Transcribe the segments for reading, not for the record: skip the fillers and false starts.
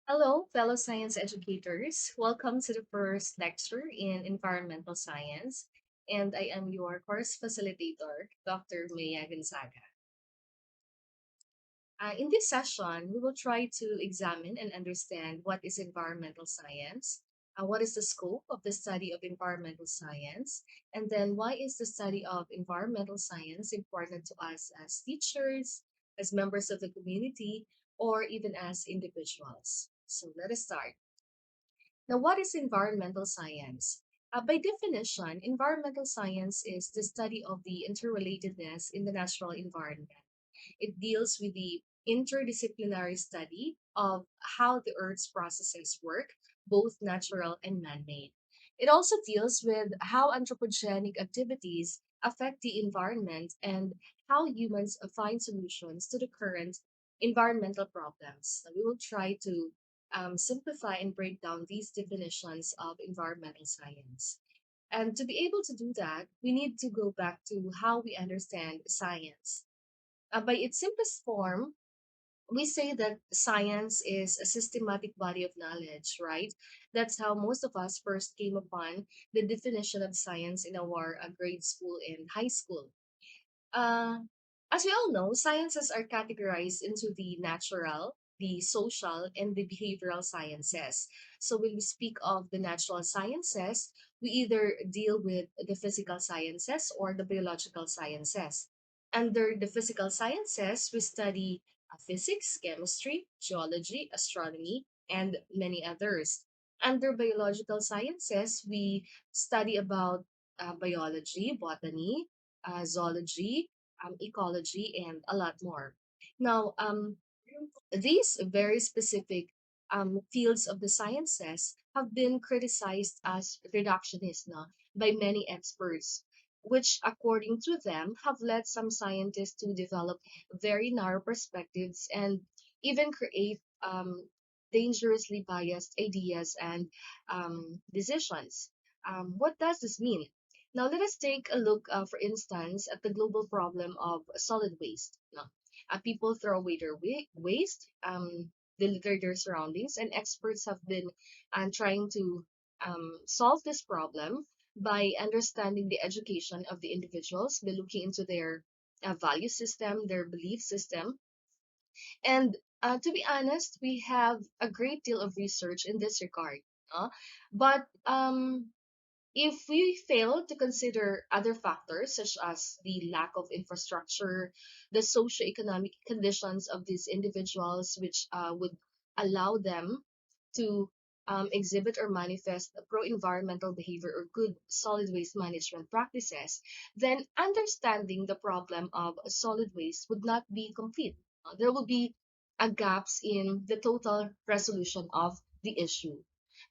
Hello, fellow science educators. Welcome to the first lecture in environmental science. And I am your course facilitator, Dr. Maya Gonzaga. In this session, we will try to examine and understand what is environmental science, what is the scope of the study of environmental science, and then why is the study of environmental science important to us as teachers, as members of the community, or even as individuals. So let us start. Now, what is environmental science? By definition, environmental science is the study of the interrelatedness in the natural environment. It deals with the interdisciplinary study of how the Earth's processes work, both natural and man made. It also deals with how anthropogenic activities affect the environment and how humans find solutions to the current environmental problems. So we will try to simplify and break down these definitions of environmental science. And to be able to do that, we need to go back to how we understand science. By its simplest form, we say that science is a systematic body of knowledge, right? That's how most of us first came upon the definition of science in our grade school and high school. Uh, as we all know, sciences are categorized into the natural, the social, and the behavioral sciences. So when we speak of the natural sciences, we either deal with the physical sciences or the biological sciences. Under the physical sciences, we study physics, chemistry, geology, astronomy, and many others. Under biological sciences, we study about biology, botany, zoology, ecology, and a lot more. Now, these very specific fields of the sciences have been criticized as reductionist now by many experts, which, according to them, have led some scientists to develop very narrow perspectives and even create dangerously biased ideas and decisions. What does this mean? Now, let us take a look, for instance, at the global problem of solid waste. Now, people throw away their waste, they litter their surroundings, and experts have been trying to solve this problem by understanding the education of the individuals, by looking into their value system, their belief system. And to be honest, we have a great deal of research in this regard. But if we fail to consider other factors such as the lack of infrastructure, the socioeconomic conditions of these individuals, which would allow them to exhibit or manifest a pro-environmental behavior or good solid waste management practices, then understanding the problem of solid waste would not be complete. There will be gaps in the total resolution of the issue.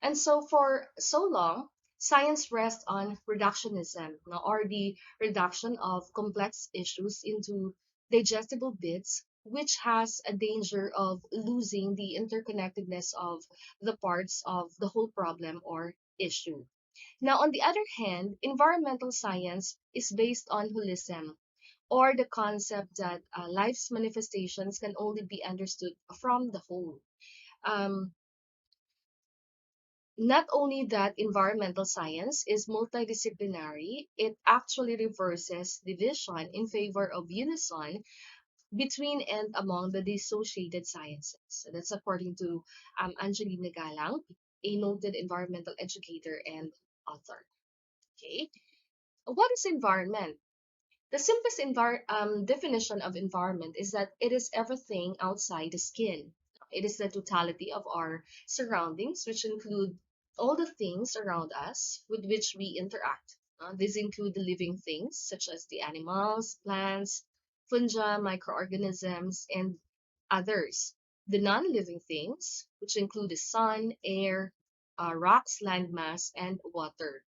And so for so long, science rests on reductionism, or the reduction of complex issues into digestible bits, which has a danger of losing the interconnectedness of the parts of the whole problem or issue. Now, on the other hand, environmental science is based on holism, or the concept that life's manifestations can only be understood from the whole. Um, Not only that environmental science is multidisciplinary, it actually reverses division in favor of unison between and among the dissociated sciences. So that's according to Angelina Galang, a noted environmental educator and author. Okay, what is environment? The simplest definition of environment is that it is everything outside the skin. It is the totality of our surroundings, which include all the things around us with which we interact. These include the living things, such as the animals, plants, fungi, microorganisms, and others. The non living things, which include the sun, air, rocks, landmass, and water.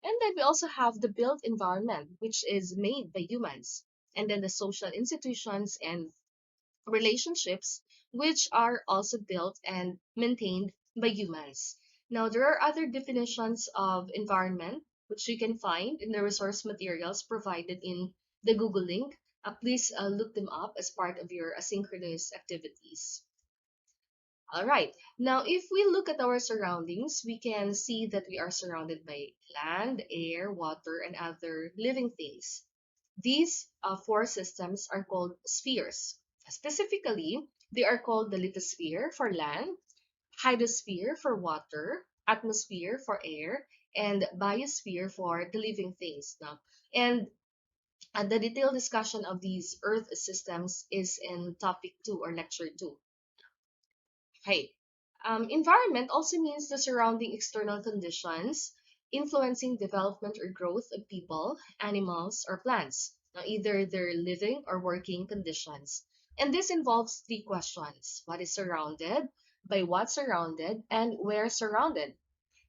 And then we also have the built environment, which is made by humans. And then the social institutions and relationships, which are also built and maintained by humans. Now, there are other definitions of environment, which you can find in the resource materials provided in the Google link. Please look them up as part of your asynchronous activities. All right. Now, if we look at our surroundings, we can see that we are surrounded by land, air, water, and other living things. These four systems are called spheres. Specifically, they are called the lithosphere for land, hydrosphere for water, atmosphere for air, and biosphere for the living things. Now, and the detailed discussion of these Earth systems is in topic 2 or lecture 2. Hey, environment also means the surrounding external conditions influencing development or growth of people, animals, or plants, now either their living or working conditions. And this involves three questions: what is surrounded, by what surrounded, and where surrounded.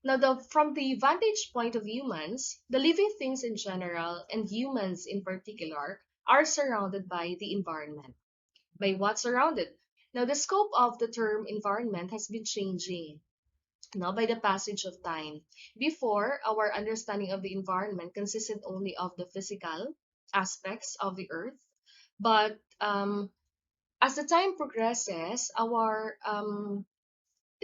Now, from the vantage point of humans, the living things in general and humans in particular are surrounded by the environment. By what surrounded? Now, the scope of the term environment has been changing now by the passage of time. Before, our understanding of the environment consisted only of the physical aspects of the earth. But as the time progresses, our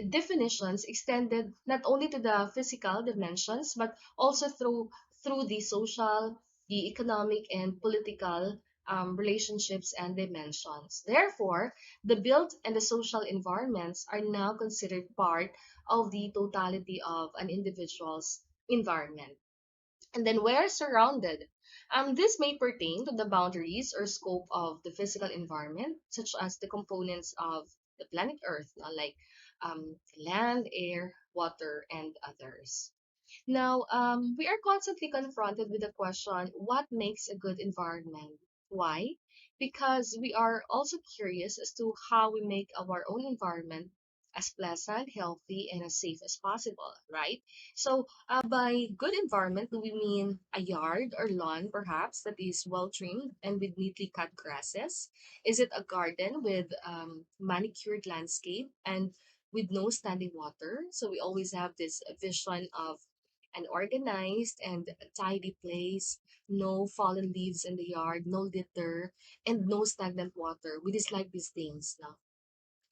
definitions extended not only to the physical dimensions but also through the social, the economic, and political relationships and dimensions. Therefore, the built and the social environments are now considered part of the totality of an individual's environment. And then where surrounded. This may pertain to the boundaries or scope of the physical environment, such as the components of the planet Earth, like land, air, water, and others. Now, we are constantly confronted with the question, what makes a good environment? Why? Because we are also curious as to how we make our own environment as pleasant, healthy, and as safe as possible, right? So, by good environment, do we mean a yard or lawn, perhaps, that is well trimmed and with neatly cut grasses? Is it a garden with manicured landscape and with no standing water? So we always have this vision of an organized and tidy place, no fallen leaves in the yard, no litter, and no stagnant water. We dislike these things now.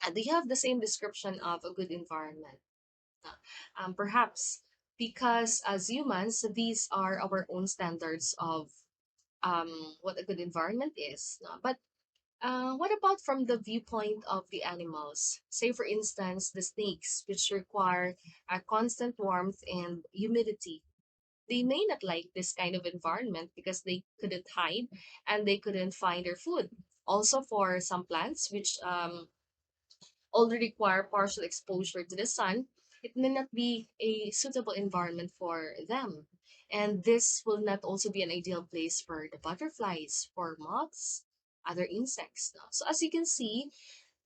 And they have the same description of a good environment. Perhaps because as humans, these are our own standards of what a good environment is. No? But what about from the viewpoint of the animals? Say, for instance, the snakes, which require a constant warmth and humidity. They may not like this kind of environment because they couldn't hide and they couldn't find their food. Also, for some plants, which already require partial exposure to the sun, it may not be a suitable environment for them. And this will not also be an ideal place for the butterflies, for moths, other insects. So, as you can see,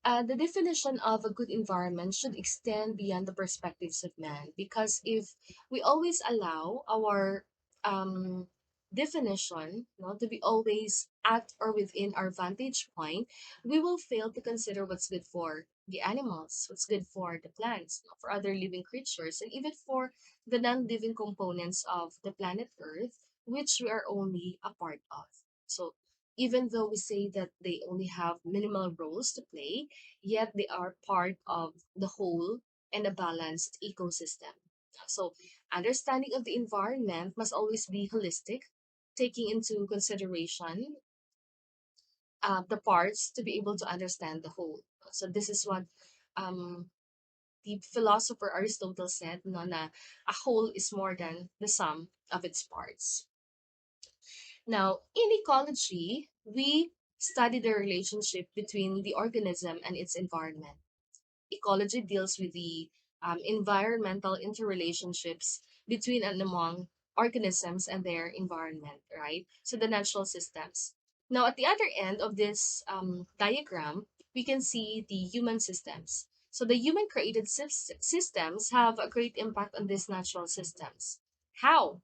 the definition of a good environment should extend beyond the perspectives of man, because if we always allow our um, definition to be always at or within our vantage point, we will fail to consider what's good for the animals, what's good for the plants, for other living creatures, and even for the non-living components of the planet Earth, which we are only a part of. So even though we say that they only have minimal roles to play, yet they are part of the whole and a balanced ecosystem. So, understanding of the environment must always be holistic, taking into consideration the parts to be able to understand the whole. So, this is what um, the philosopher Aristotle said, no, na a whole is more than the sum of its parts. Now, in ecology, we study the relationship between the organism and its environment. Ecology deals with the environmental interrelationships between and among organisms and their environment, right? So the natural systems. Now, at the other end of this diagram, we can see the human systems. So the human created systems have a great impact on these natural systems. How?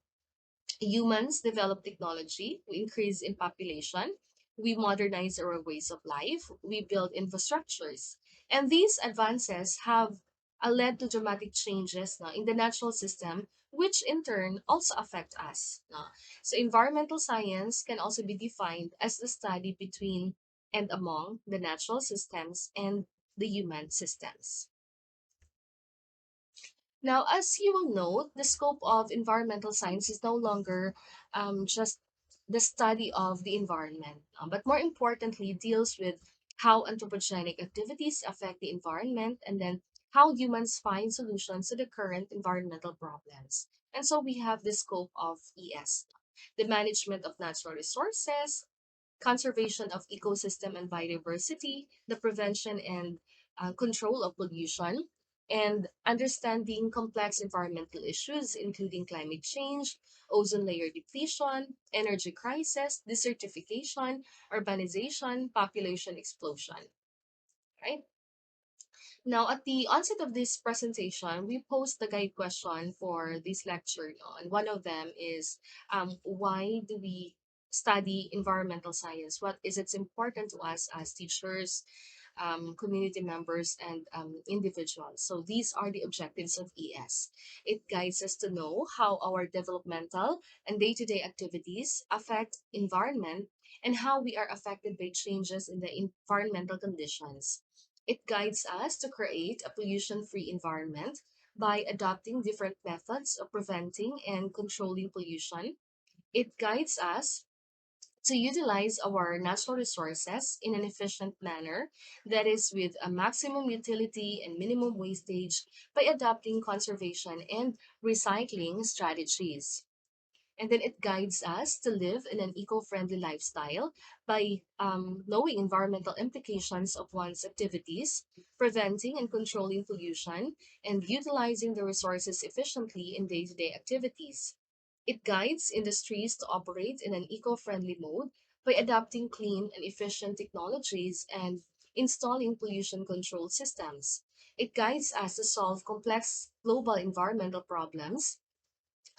Humans develop technology, we increase in population, we modernize our ways of life, we build infrastructures. And these advances have led to dramatic changes in the natural system, which in turn also affect us. So environmental science can also be defined as the study between and among the natural systems and the human systems. Now, as you will note, the scope of environmental science is no longer just the study of the environment, but more importantly, deals with how anthropogenic activities affect the environment and then how humans find solutions to the current environmental problems. And so we have the scope of ES, the management of natural resources, conservation of ecosystem and biodiversity, the prevention and control of pollution, and understanding complex environmental issues, including climate change, ozone layer depletion, energy crisis, desertification, urbanization, population explosion. Right? Now, at the onset of this presentation, we posed the guide question for this lecture. And one of them is, why do we study environmental science? What is it's important to us as teachers, community members, and individuals? So these are the objectives of ES. It guides us to know how our developmental and day-to-day activities affect environment and how we are affected by changes in the environmental conditions. It guides us to create a pollution free environment by adopting different methods of preventing and controlling pollution. It guides us to utilize our natural resources in an efficient manner that is with a maximum utility and minimum wastage by adopting conservation and recycling strategies. And then it guides us to live in an eco-friendly lifestyle by knowing environmental implications of one's activities, preventing and controlling pollution, and utilizing the resources efficiently in day-to-day activities. It guides industries to operate in an eco-friendly mode by adopting clean and efficient technologies and installing pollution control systems. It guides us to solve complex global environmental problems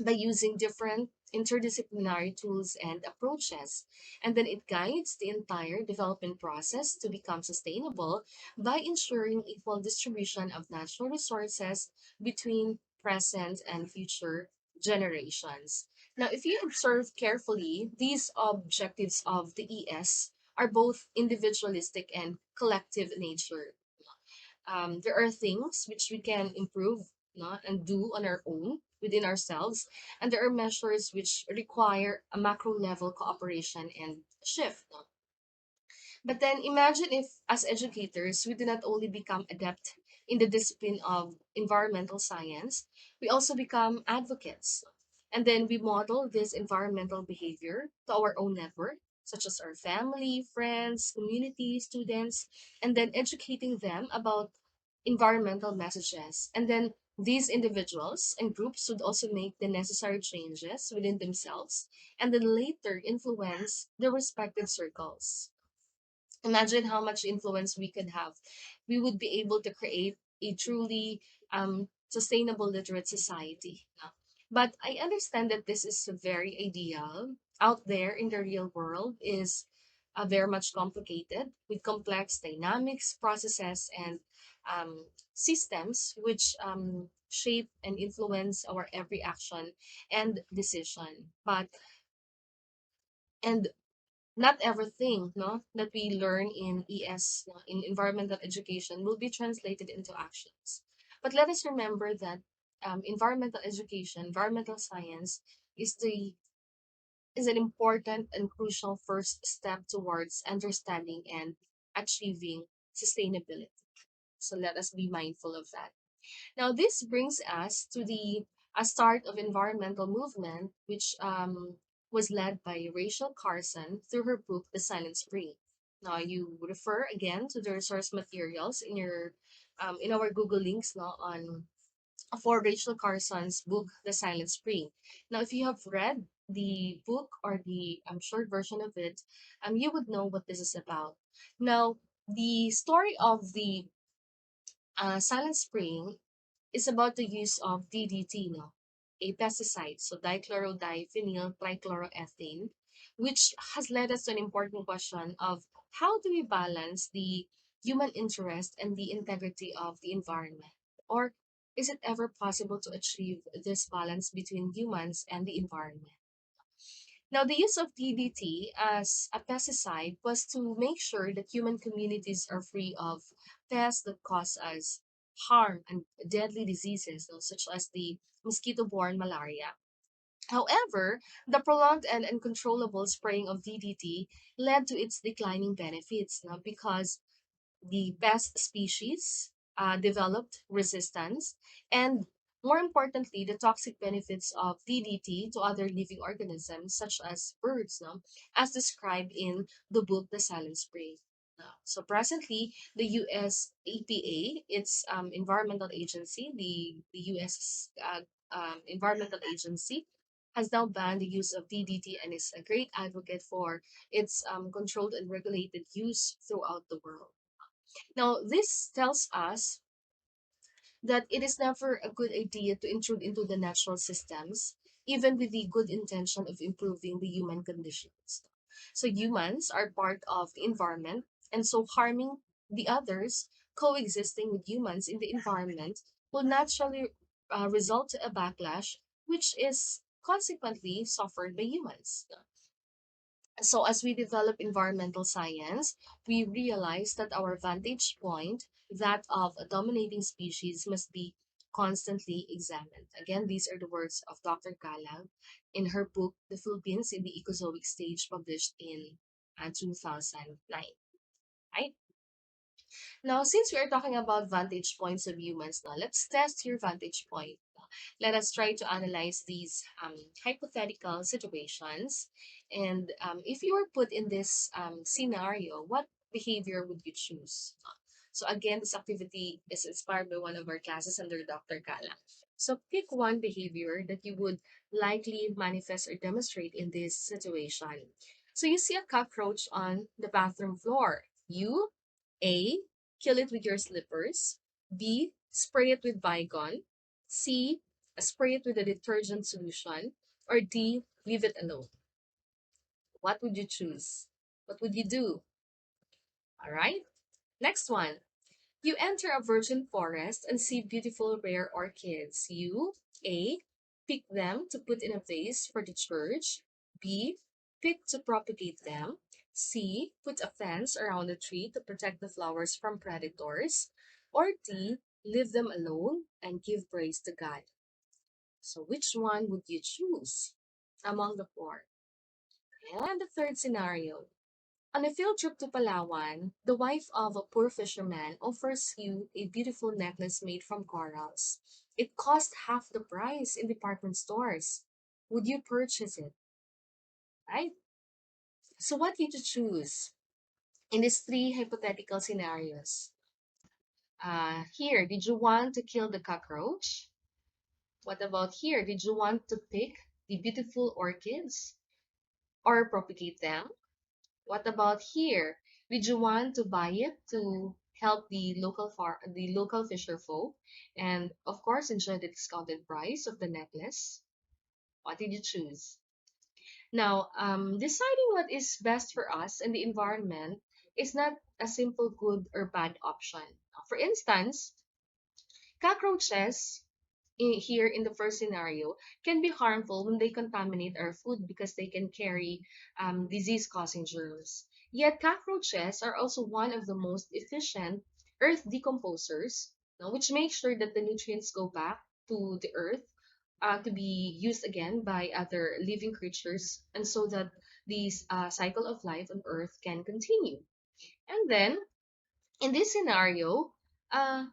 by using different interdisciplinary tools and approaches. And then it guides the entire development process to become sustainable by ensuring equal distribution of natural resources between present and future generations. Now, if you observe carefully, these objectives of the ES are both individualistic and collective in nature. There are things which we can improve, no, and do on our own within ourselves, and there are measures which require a macro level cooperation and shift. No? But then imagine if, as educators, we do not only become adept in the discipline of environmental science, we also become advocates. And then we model this environmental behavior to our own network, such as our family, friends, community, students, and then educating them about environmental messages. And then these individuals and groups would also make the necessary changes within themselves and then later influence their respective circles. Imagine how much influence we could have. We would be able to create a truly sustainable literate society. No? But I understand that this is very ideal. Out there in the real world is very much complicated with complex dynamics, processes, and systems which shape and influence our every action and decision. But and not everything no that we learn in in environmental education will be translated into actions, but let us remember that environmental education, environmental science is the is an important and crucial first step towards understanding and achieving sustainability. So let us be mindful of that. Now, this brings us to the start of environmental movement, which was led by Rachel Carson through her book, The Silent Spring. Now, you refer again to the resource materials in your in our Google links now on for Rachel Carson's book, The Silent Spring. Now, if you have read the book or the short version of it, you would know what this is about. Now, the story of the Silent Spring is about the use of DDT, no? A pesticide, so dichlorodiphenyl trichloroethane, which has led us to an important question of how do we balance the human interest and the integrity of the environment? Or is it ever possible to achieve this balance between humans and the environment? Now, the use of DDT as a pesticide was to make sure that human communities are free of pests that cause us harm and deadly diseases, no, such as the mosquito-borne malaria. However, the prolonged and uncontrollable spraying of DDT led to its declining benefits, no, because the pest species developed resistance, and more importantly, the toxic benefits of DDT to other living organisms, such as birds, no, as described in the book The Silent Spray. So presently, the US EPA, its environmental agency, the US environmental agency, has now banned the use of DDT and is a great advocate for its controlled and regulated use throughout the world. Now, this tells us that it is never a good idea to intrude into the natural systems, even with the good intention of improving the human conditions. So, humans are part of the environment, and so harming the others coexisting with humans in the environment will naturally result to a backlash, which is consequently suffered by humans. So, as we develop environmental science, we realize that our vantage point, that of a dominating species, must be constantly examined. Again, these are the words of Dr. Galang in her book, The Philippines in the Ecozoic Stage, published in 2009. Right? Now, since we are talking about vantage points of humans now, let's test your vantage point. Let us try to analyze these hypothetical situations. And if you were put in this scenario, what behavior would you choose? So again, this activity is inspired by one of our classes under Dr. Kala. So pick one behavior that you would likely manifest or demonstrate in this situation. So you see a cockroach on the bathroom floor. You, A, kill it with your slippers. B, spray it with Baygon. C, spray it with a detergent solution. Or D, leave it alone. What would you choose? What would you do? All right. Next one. You enter a virgin forest and see beautiful rare orchids. You, A, pick them to put in a vase for the church. B, pick to propagate them. C, put a fence around the tree to protect the flowers from predators. Or D, leave them alone and give praise to God. So which one would you choose among the four? And the third scenario. On a field trip to Palawan, the wife of a poor fisherman offers you a beautiful necklace made from corals. It cost half the price in department stores. Would you purchase it? Right? So what did you choose in these three hypothetical scenarios? Here, did you want to kill the cockroach? What about here? Did you want to pick the beautiful orchids or propagate them? What about here? Did you want to buy it to help the local fisher folk, and of course enjoy the discounted price of the necklace? What did you choose? Now, deciding what is best for us and the environment is not a simple good or bad option. For instance, cockroaches here in the first scenario can be harmful when they contaminate our food because they can carry disease causing germs. Yet, cockroaches are also one of the most efficient earth decomposers, which makes sure that the nutrients go back to the earth to be used again by other living creatures, and so that this cycle of life on earth can continue. And then, in this scenario, uh,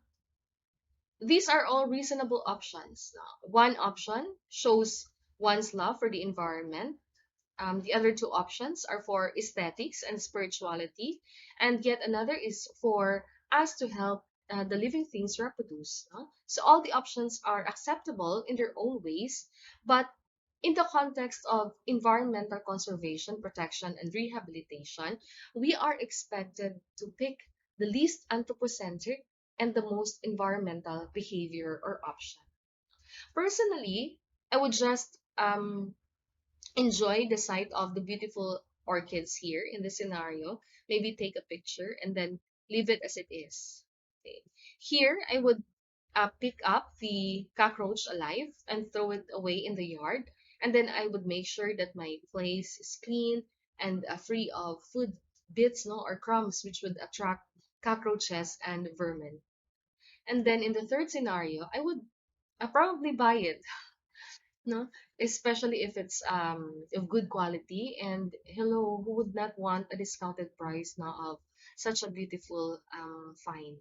these are all reasonable options. One option shows one's love for the environment. The other two options are for aesthetics and spirituality, and yet another is for us to help the living things reproduce. So all the options are acceptable in their own ways, but in the context of environmental conservation, protection, and rehabilitation, we are expected to pick the least anthropocentric and the most environmental behavior or option. Personally, I would just enjoy the sight of the beautiful orchids here in the scenario, maybe take a picture and then leave it as it is. Okay. Here, I would pick up the cockroach alive and throw it away in the yard. And then I would make sure that my place is clean and free of food bits, no, or crumbs, which would attract cockroaches and vermin. And then in the third scenario, I probably buy it, no, especially if it's of good quality. And hello, who would not want a discounted price now of such a beautiful find?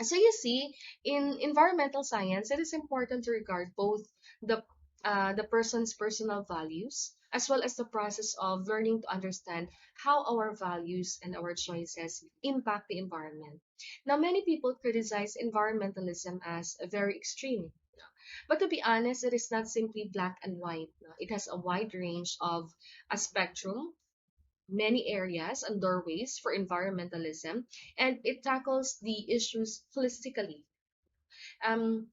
So you see, in environmental science, it is important to regard both the the person's personal values as well as the process of learning to understand how our values and our choices impact the environment. Now, many people criticize environmentalism as very extreme. But to be honest, it is not simply black and white. No. It has a wide range of a spectrum, many areas and doorways for environmentalism, and it tackles the issues holistically. Um,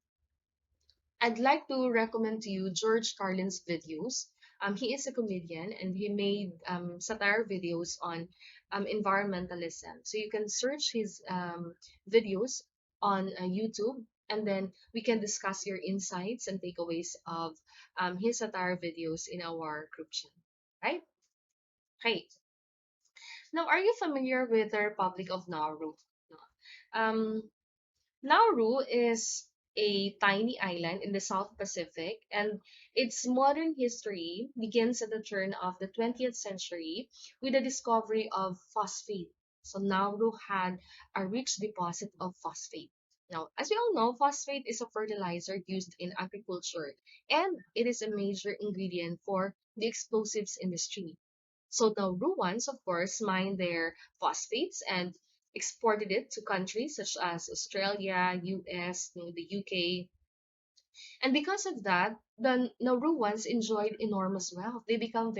I'd like to recommend to you George Carlin's videos. He is a comedian and he made satire videos on environmentalism. So you can search his videos on YouTube, and then we can discuss your insights and takeaways of his satire videos in our group chat. Right? Hey, now are you familiar with the Republic of Nauru? No. Nauru is a tiny island in the South Pacific, and its modern history begins at the turn of the 20th century with the discovery of phosphate. So, Nauru had a rich deposit of phosphate. Now, as we all know, phosphate is a fertilizer used in agriculture, and it is a major ingredient for the explosives industry. So the Nauruans, of course, mined their phosphates and exported it to countries such as Australia, US, the UK. And because of that, the Nauruans enjoyed enormous wealth. They became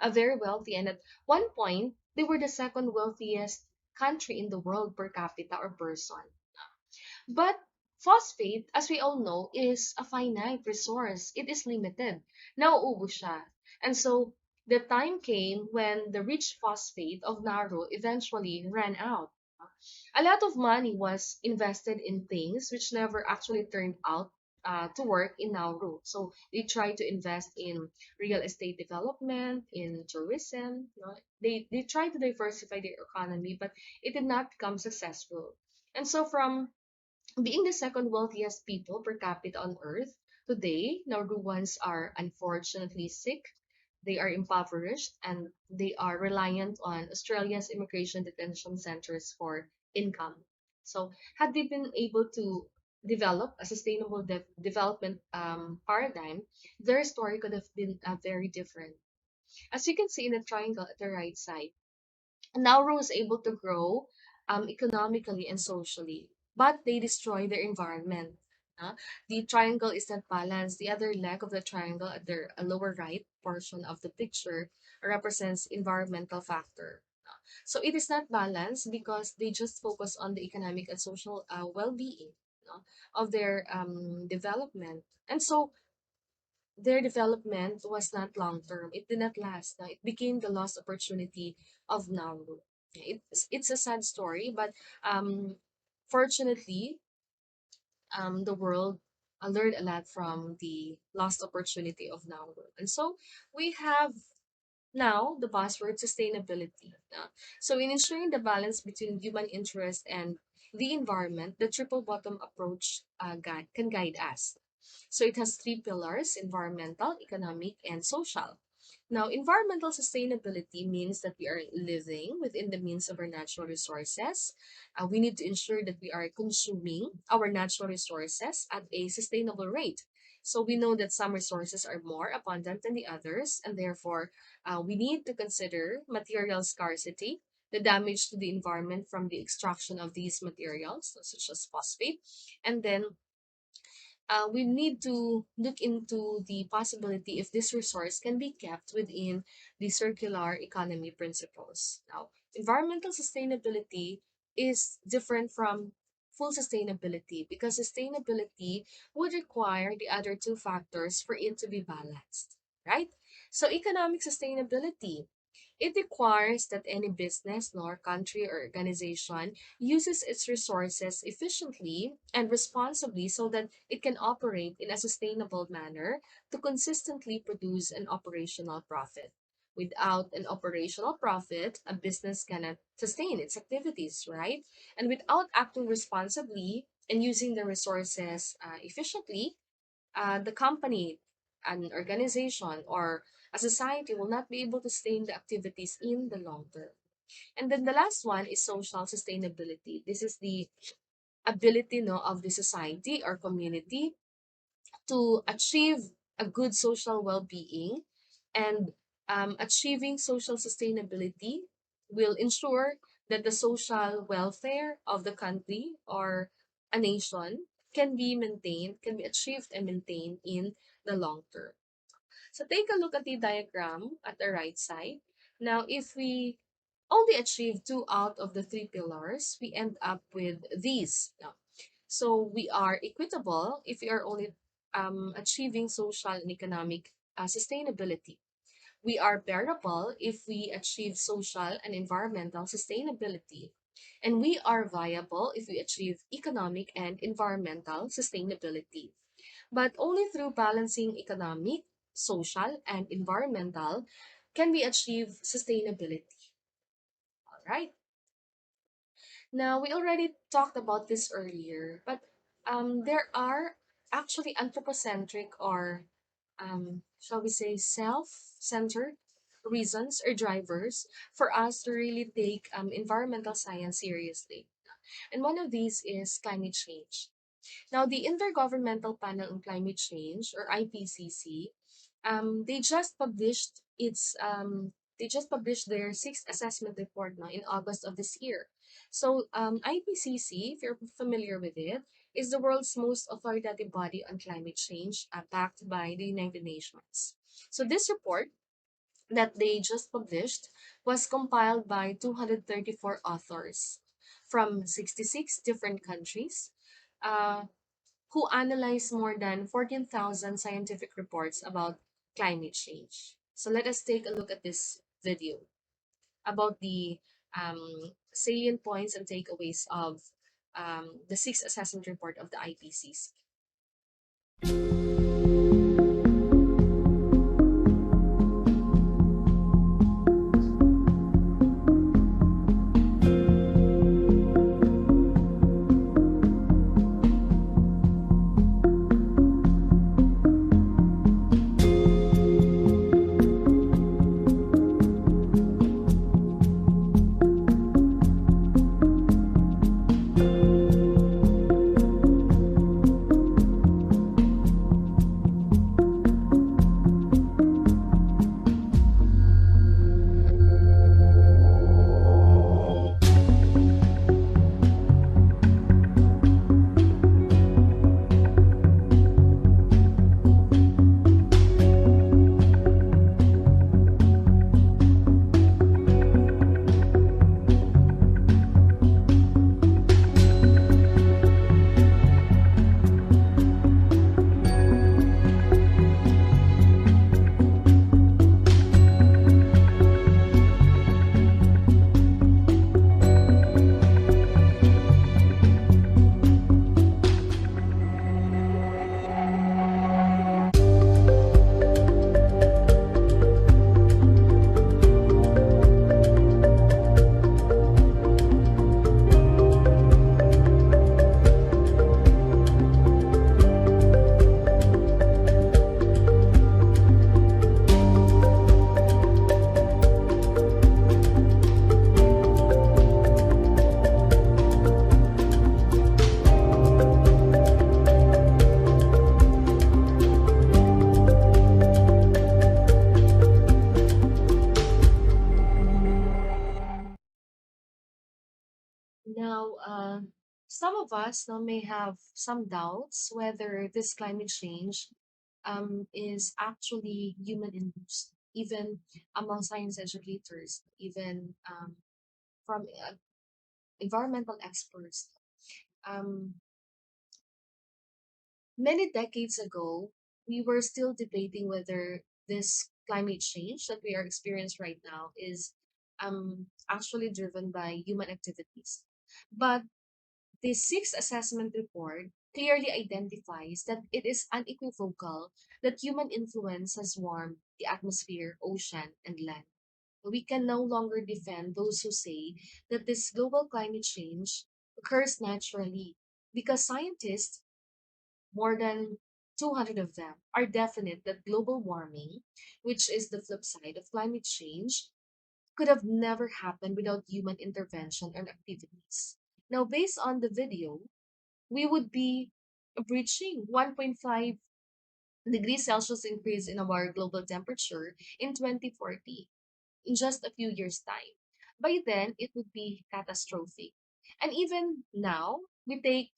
a very wealthy, and at one point they were the second wealthiest country in the world per capita or person. But phosphate, as we all know, is a finite resource. It is limited. Nauubos siya. And so the time came when the rich phosphate of Nauru eventually ran out. A lot of money was invested in things which never actually turned out to work in Nauru. So they tried to invest in real estate development, in tourism. They tried to diversify their economy, but it did not become successful. And so from being the second wealthiest people per capita on Earth, today, Nauruans are unfortunately sick, they are impoverished, and they are reliant on Australia's immigration detention centers for income. So, had they been able to develop a sustainable development paradigm, their story could have been very different. As you can see in the triangle at the right side, Nauru was able to grow economically and socially, but they destroy their environment. The triangle is not balanced. The other leg of the triangle at the lower right portion of the picture represents environmental factor. So it is not balanced because they just focus on the economic and social well-being, of their development. And so their development was not long term. It did not last. It became the lost opportunity of Nauru. It's a sad story, but um, fortunately, the world learned a lot from the lost opportunity of Nauru. And so we have now the buzzword sustainability. So in ensuring the balance between human interest and the environment, the triple bottom approach can guide us. So it has three pillars: environmental, economic, and social. Now, environmental sustainability means that we are living within the means of our natural resources. We need to ensure that we are consuming our natural resources at a sustainable rate. So we know that some resources are more abundant than the others, and therefore we need to consider material scarcity, the damage to the environment from the extraction of these materials, such as phosphate, and then we need to look into the possibility if this resource can be kept within the circular economy principles. Now, environmental sustainability is different from full sustainability because sustainability would require the other two factors for it to be balanced, right? So, economic sustainability, it requires that any business, nor country or organization uses its resources efficiently and responsibly so that it can operate in a sustainable manner to consistently produce an operational profit. Without an operational profit, a business cannot sustain its activities, right? And without acting responsibly and using the resources efficiently, the company, an organization, or a society will not be able to sustain the activities in the long term. And then the last one is social sustainability. This is the ability no, of the society or community to achieve a good social well-being, and achieving social sustainability will ensure that the social welfare of the country or a nation can be maintained, can be achieved and maintained in the long term. So take a look at the diagram at the right side. Now, if we only achieve two out of the three pillars, we end up with these. Now, so we are equitable if we are only achieving social and economic sustainability. We are bearable if we achieve social and environmental sustainability. And we are viable if we achieve economic and environmental sustainability. But only through balancing economic, social, and environmental can we achieve sustainability. All right. Now, we already talked about this earlier, but there are actually anthropocentric or, shall we say, self-centered reasons or drivers for us to really take environmental science seriously. And one of these is climate change. Now, the Intergovernmental Panel on Climate Change, or IPCC, they just published their sixth assessment report now in August of this year. So, IPCC, if you're familiar with it, is the world's most authoritative body on climate change, backed by the United Nations. So, this report that they just published was compiled by 234 authors from 66 different countries. Uh, who analyzed more than 14,000 scientific reports about climate change. So let us take a look at this video about the salient points and takeaways of the sixth assessment report of the IPCC. Now, some of us now may have some doubts whether this climate change is actually human induced, even among science educators, even from environmental experts. Um, Many decades ago, we were still debating whether this climate change that we are experiencing right now is actually driven by human activities. But the sixth assessment report clearly identifies that it is unequivocal that human influence has warmed the atmosphere, ocean, and land. We can no longer defend those who say that this global climate change occurs naturally because scientists, more than 200 of them, are definite that global warming, which is the flip side of climate change, could have never happened without human intervention and activities. Now, based on the video, we would be breaching 1.5 degrees Celsius increase in our global temperature in 2040 in just a few years' time. By then, it would be catastrophic. And even now, we take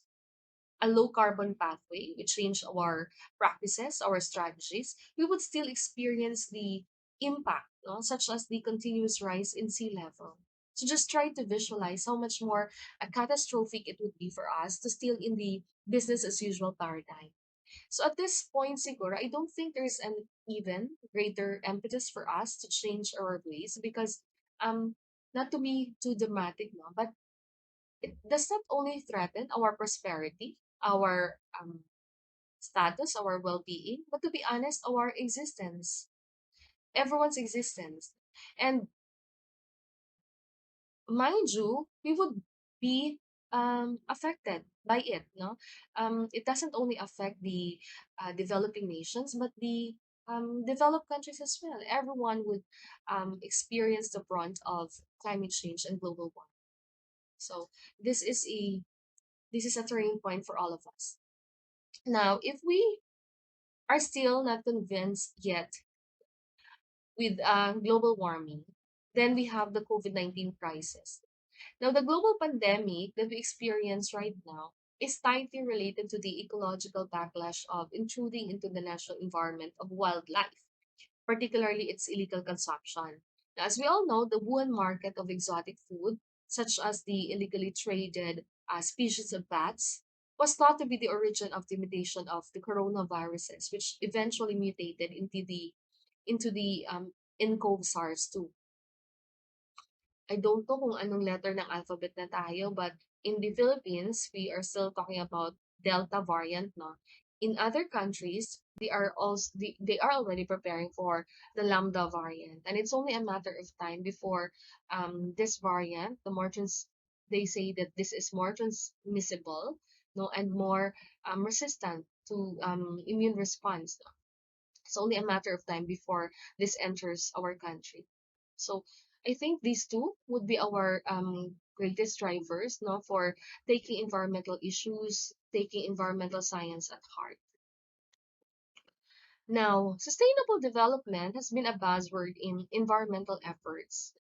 a low carbon pathway, we change our practices, our strategies, we would still experience the impact, no? Such as the continuous rise in sea level. So just try to visualize how much more catastrophic it would be for us to still in the business as usual paradigm. So at this point, Siguro, I don't think there's an even greater impetus for us to change our ways because not to be too dramatic, no, but it does not only threaten our prosperity, our status, our well-being, but to be honest, our existence, everyone's existence. And mind you, we would be affected by it. No, it doesn't only affect the developing nations, but the developed countries as well. Everyone would experience the brunt of climate change and global warming. So this is a this is a turning point for all of us. Now, if we are still not convinced yet with global warming, then we have the COVID-19 crisis. Now, the global pandemic that we experience right now is tightly related to the ecological backlash of intruding into the natural environment of wildlife, particularly its illegal consumption. Now, as we all know, the Wuhan market of exotic food, such as the illegally traded species of bats, was thought to be the origin of the mutation of the coronaviruses, which eventually mutated into the nCoV SARS-2. I don't know kung anong letter ng alphabet na tayo, but in the Philippines, we are still talking about Delta variant, no? In other countries, they are already preparing for the Lambda variant, and it's only a matter of time before this variant, they say that this is more transmissible, no, and more resistant to immune response. It's only a matter of time before this enters our country. So I think these two would be our greatest drivers, no, for taking environmental issues, taking environmental science at heart. Now, sustainable development has been a buzzword in environmental efforts.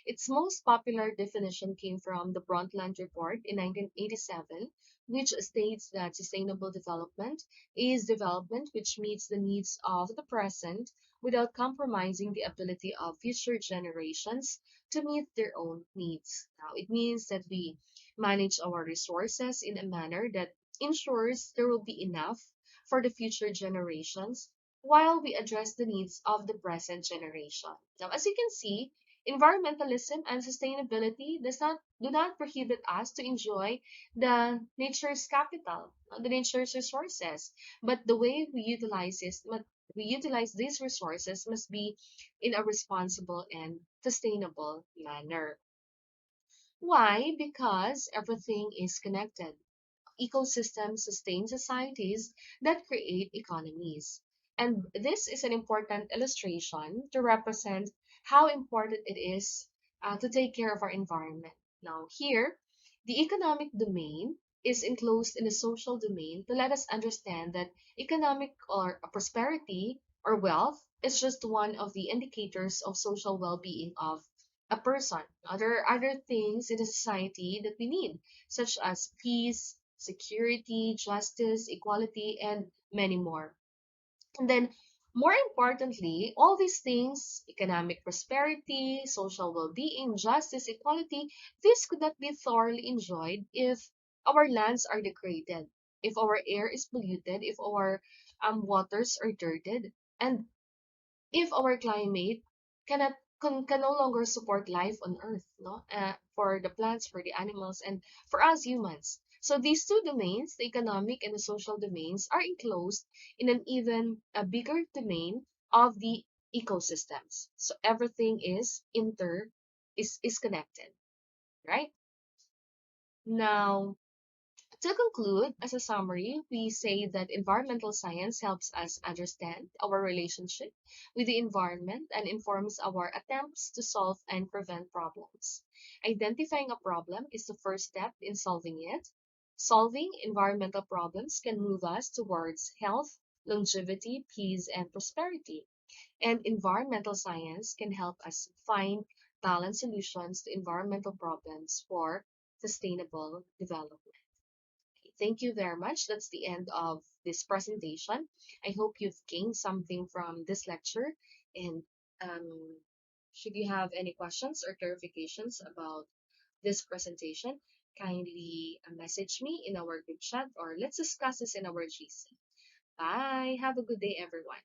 Its most popular definition came from the Brundtland Report in 1987, which states that sustainable development is development which meets the needs of the present without compromising the ability of future generations to meet their own needs. Now, it means that we manage our resources in a manner that ensures there will be enough for the future generations while we address the needs of the present generation. Now, as you can see, environmentalism and sustainability do not prohibit us to enjoy the nature's capital, the nature's resources, but the way we utilize these resources must be in a responsible and sustainable manner. Why? Because everything is connected. Ecosystems sustain societies that create economies. And this is an important illustration to represent how important it is to take care of our environment. Now, here, the economic domain is enclosed in the social domain to let us understand that economic or prosperity or wealth is just one of the indicators of social well being of a person. Now, there are other things in a society that we need, such as peace, security, justice, equality, and many more. And then, more importantly, all these things, economic prosperity, social well being, justice, equality, this could not be thoroughly enjoyed if our lands are degraded, if our air is polluted, if our waters are dirted, and if our climate cannot can no longer support life on earth, no, for the plants, for the animals, and for us humans. So these two domains, the economic and the social domains, are enclosed in an even a bigger domain of the ecosystems. So everything is connected, right? Now, to conclude, as a summary, we say that environmental science helps us understand our relationship with the environment and informs our attempts to solve and prevent problems. Identifying a problem is the first step in solving it. Solving environmental problems can move us towards health, longevity, peace, and prosperity. And environmental science can help us find balanced solutions to environmental problems for sustainable development. Thank you very much. That's the end of this presentation. I hope you've gained something from this lecture. And um, should you have any questions or clarifications about this presentation, kindly message me in our group chat or let's discuss this in our GC. Bye. Have a good day, everyone.